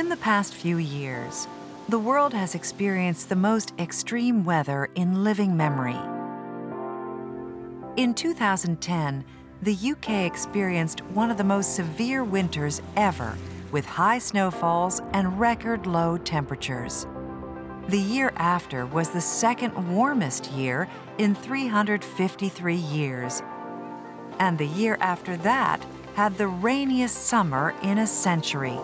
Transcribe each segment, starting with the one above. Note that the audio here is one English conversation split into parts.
In the past few years, the world has experienced the most extreme weather in living memory. In 2010, the UK experienced one of the most severe winters ever, with high snowfalls and record low temperatures. The year after was the second warmest year in 353 years. And the year after that had the rainiest summer in a century.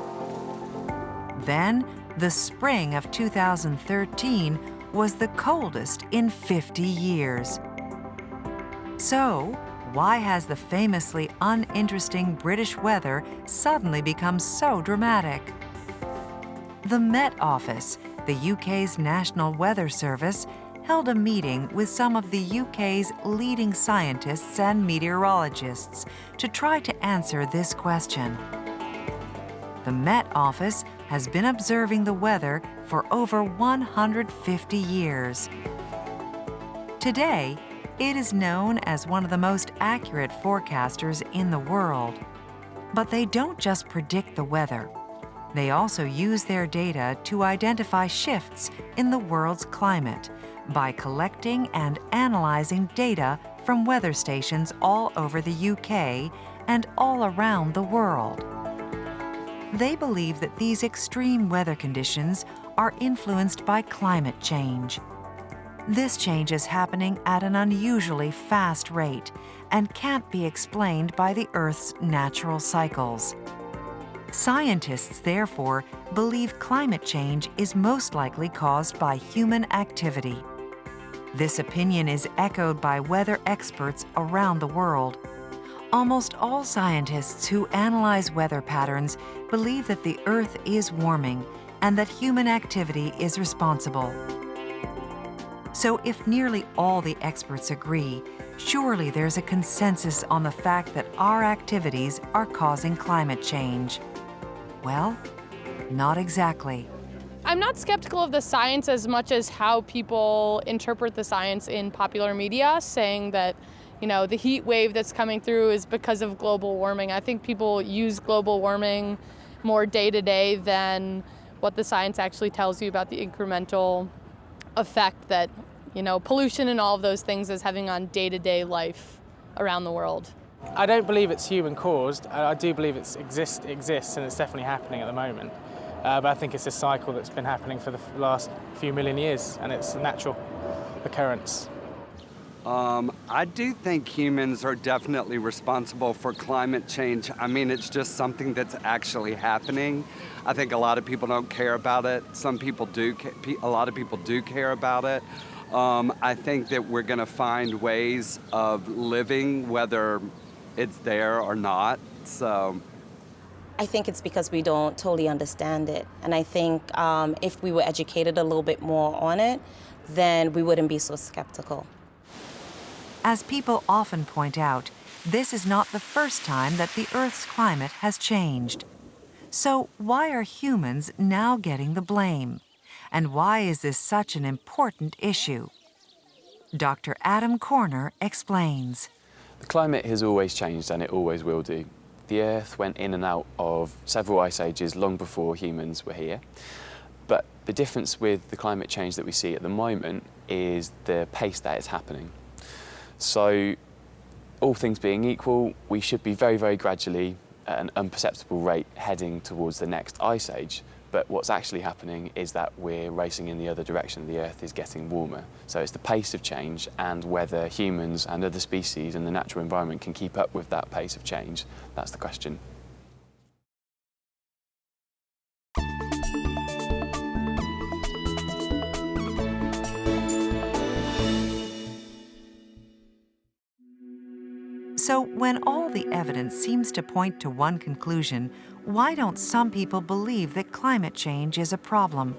Then, the spring of 2013 was the coldest in 50 years. So, why has the famously uninteresting British weather suddenly become so dramatic? The Met Office, the UK's National Weather Service, held a meeting with some of the UK's leading scientists and meteorologists to try to answer this question. The Met Office has been observing the weather for over 150 years. Today, it is known as one of the most accurate forecasters in the world. But they don't just predict the weather. They also use their data to identify shifts in the world's climate by collecting and analyzing data from weather stations all over the UK and all around the world. They believe that these extreme weather conditions are influenced by climate change. This change is happening at an unusually fast rate and can't be explained by the Earth's natural cycles. Scientists, therefore, believe climate change is most likely caused by human activity. This opinion is echoed by weather experts around the world. Almost all scientists who analyze weather patterns believe that the Earth is warming and that human activity is responsible. So if nearly all the experts agree, surely there's a consensus on the fact that our activities are causing climate change. Well, not exactly. I'm not skeptical of the science as much as how people interpret the science in popular media, saying that, the heat wave that's coming through is because of global warming. I think people use global warming more day to day than what the science actually tells you about the incremental effect that, pollution and all of those things is having on day-to-day life around the world. I don't believe it's human caused. I do believe it exists and it's definitely happening at the moment. But I think it's a cycle that's been happening for the last few million years, and it's a natural occurrence. I do think humans are definitely responsible for climate change. I mean, it's just something that's actually happening. I think a lot of people don't care about it. Some people do. A lot of people do care about it. I think that we're going to find ways of living, whether it's there or not. So, I think it's because we don't totally understand it. And I think if we were educated a little bit more on it, then we wouldn't be so skeptical. As people often point out, this is not the first time that the Earth's climate has changed. So why are humans now getting the blame? And why is this such an important issue? Dr. Adam Corner explains. The climate has always changed, and it always will do. The Earth went in and out of several ice ages long before humans were here. But the difference with the climate change that we see at the moment is the pace that it's happening. So, all things being equal, we should be very, very gradually at an imperceptible rate heading towards the next ice age. But what's actually happening is that we're racing in the other direction. The Earth is getting warmer. So it's the pace of change and whether humans and other species in the natural environment can keep up with that pace of change. That's the question. So when all the evidence seems to point to one conclusion, why don't some people believe that climate change is a problem?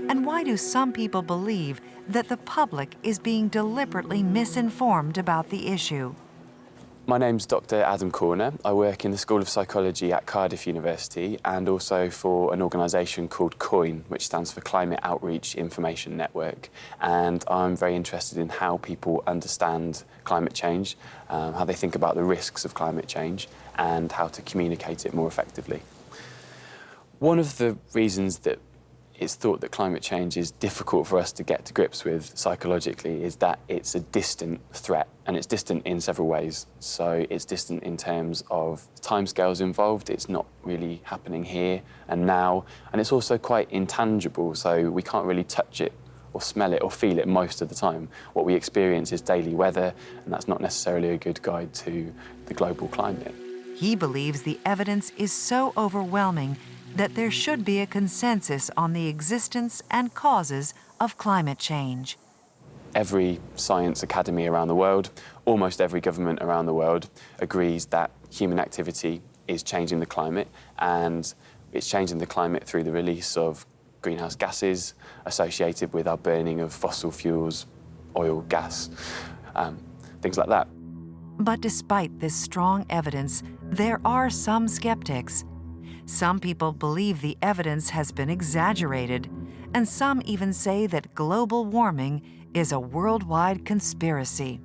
And why do some people believe that the public is being deliberately misinformed about the issue? My name's Dr. Adam Corner. I work in the School of Psychology at Cardiff University and also for an organisation called COIN, which stands for Climate Outreach Information Network. And I'm very interested in how people understand climate change, how they think about the risks of climate change and how to communicate it more effectively. One of the reasons that it's thought that climate change is difficult for us to get to grips with psychologically is that it's a distant threat, and it's distant in several ways. So it's distant in terms of timescales involved. It's not really happening here and now, and it's also quite intangible, so we can't really touch it or smell it or feel it most of the time. What we experience is daily weather, and that's not necessarily a good guide to the global climate. He believes the evidence is so overwhelming that there should be a consensus on the existence and causes of climate change. Every science academy around the world, almost every government around the world, agrees that human activity is changing the climate, and it's changing the climate through the release of greenhouse gases associated with our burning of fossil fuels, oil, gas, things like that. But despite this strong evidence, there are some skeptics. Some people believe the evidence has been exaggerated, and some even say that global warming is a worldwide conspiracy.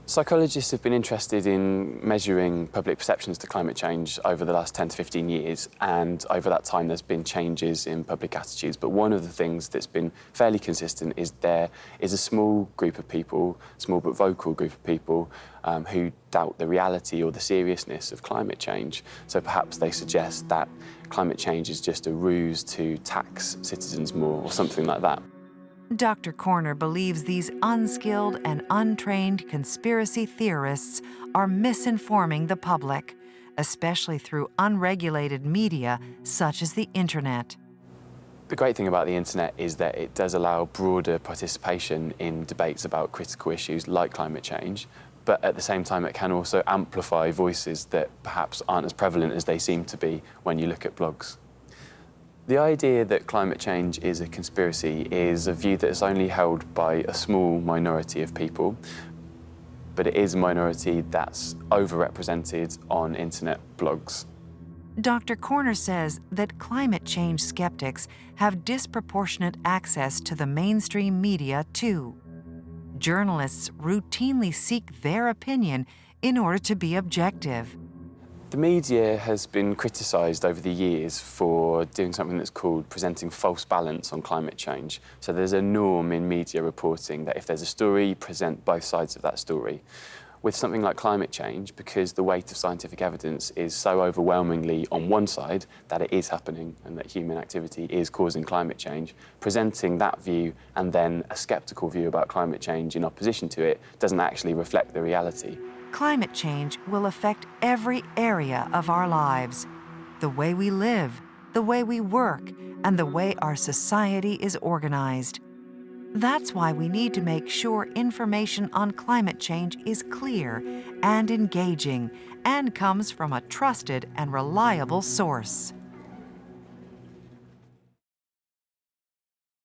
Psychologists have been interested in measuring public perceptions to climate change over the last 10 to 15 years, and over that time there's been changes in public attitudes. But one of the things that's been fairly consistent is there is a small group of people, small but vocal group of people, who doubt the reality or the seriousness of climate change. So perhaps they suggest that climate change is just a ruse to tax citizens more or something like that. Dr. Corner believes these unskilled and untrained conspiracy theorists are misinforming the public, especially through unregulated media such as the internet. The great thing about the internet is that it does allow broader participation in debates about critical issues like climate change, but at the same time it can also amplify voices that perhaps aren't as prevalent as they seem to be when you look at blogs. The idea that climate change is a conspiracy is a view that is only held by a small minority of people, but it is a minority that's overrepresented on internet blogs. Dr. Corner says that climate change skeptics have disproportionate access to the mainstream media too. Journalists routinely seek their opinion in order to be objective. The media has been criticised over the years for doing something that's called presenting false balance on climate change. So there's a norm in media reporting that if there's a story, present both sides of that story. With something like climate change, because the weight of scientific evidence is so overwhelmingly on one side that it is happening and that human activity is causing climate change, presenting that view and then a sceptical view about climate change in opposition to it doesn't actually reflect the reality. Climate change will affect every area of our lives. The way we live, the way we work, and the way our society is organized. That's why we need to make sure information on climate change is clear and engaging and comes from a trusted and reliable source.